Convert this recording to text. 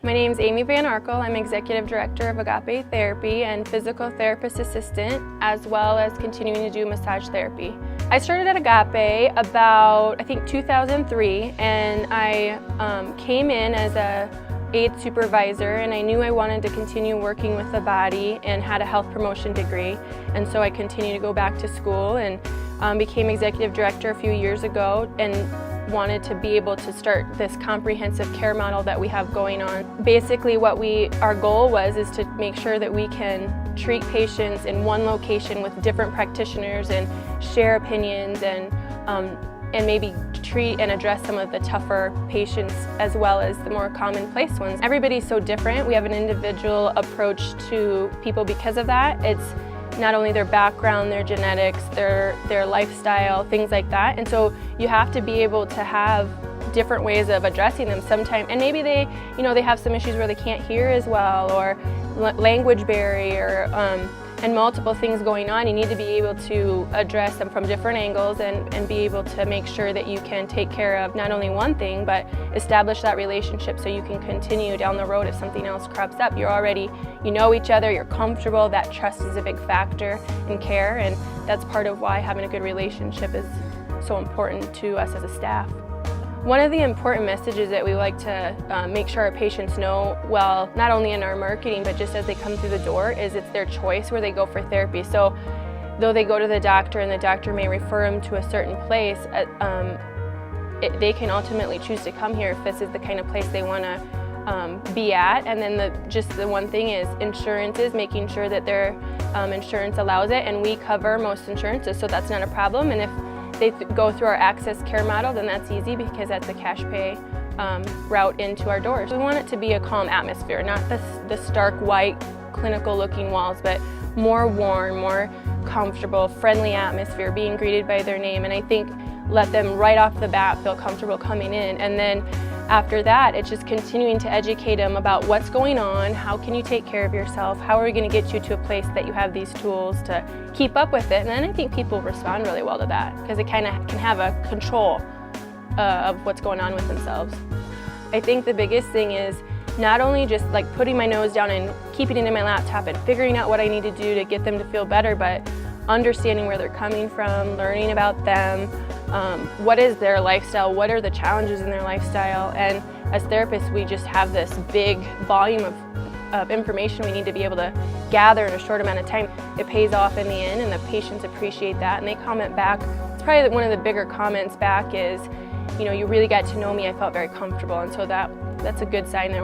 My name is Amy Van Arkel. I'm Executive Director of Agape Therapy and Physical Therapist Assistant, as well as continuing to do massage therapy. I started at Agape about, I think, 2003, and I came in as a aide supervisor, and I knew I wanted to continue working with the body and had a health promotion degree, and so I continued to go back to school and became Executive Director a few years ago and wanted to be able to start this comprehensive care model that we have going on. Basically our goal was to make sure that we can treat patients in one location with different practitioners and share opinions and maybe treat and address some of the tougher patients as well as the more commonplace ones. Everybody's so different. We have an individual approach to people because of that. It's not only their background, their genetics, their lifestyle, things like that. And so you have to be able to have different ways of addressing them sometimes. And maybe they have some issues where they can't hear as well, or language barrier, and multiple things going on. You need to be able to address them from different angles and be able to make sure that you can take care of not only one thing, but establish that relationship so you can continue down the road if something else crops up. You know each other, you're comfortable. That trust is a big factor in care, and that's part of why having a good relationship is so important to us as a staff. One of the important messages that we like to make sure our patients know, well, not only in our marketing, but just as they come through the door, is it's their choice where they go for therapy. So though they go to the doctor and the doctor may refer them to a certain place, they can ultimately choose to come here if this is the kind of place they want to be at. And then just the one thing is insurances, making sure that their insurance allows it, and we cover most insurances, so that's not a problem. And if they go through our access care model, then that's easy because that's a cash pay route into our doors. We want it to be a calm atmosphere, not the stark white clinical looking walls, but more warm, more comfortable, friendly atmosphere, being greeted by their name. And I think let them right off the bat feel comfortable coming in. And then after that, it's just continuing to educate them about what's going on, how can you take care of yourself, how are we going to get you to a place that you have these tools to keep up with it. And then I think people respond really well to that because they kind of can have a control of what's going on with themselves. I think the biggest thing is not only just like putting my nose down and keeping it in my laptop and figuring out what I need to do to get them to feel better, but understanding where they're coming from, learning about them, what is their lifestyle, what are the challenges in their lifestyle. And as therapists, we just have this big volume of information we need to be able to gather in a short amount of time. It pays off in the end, and the patients appreciate that, and they comment back. It's probably one of the bigger comments back is, you really got to know me, I felt very comfortable, and so that's a good sign that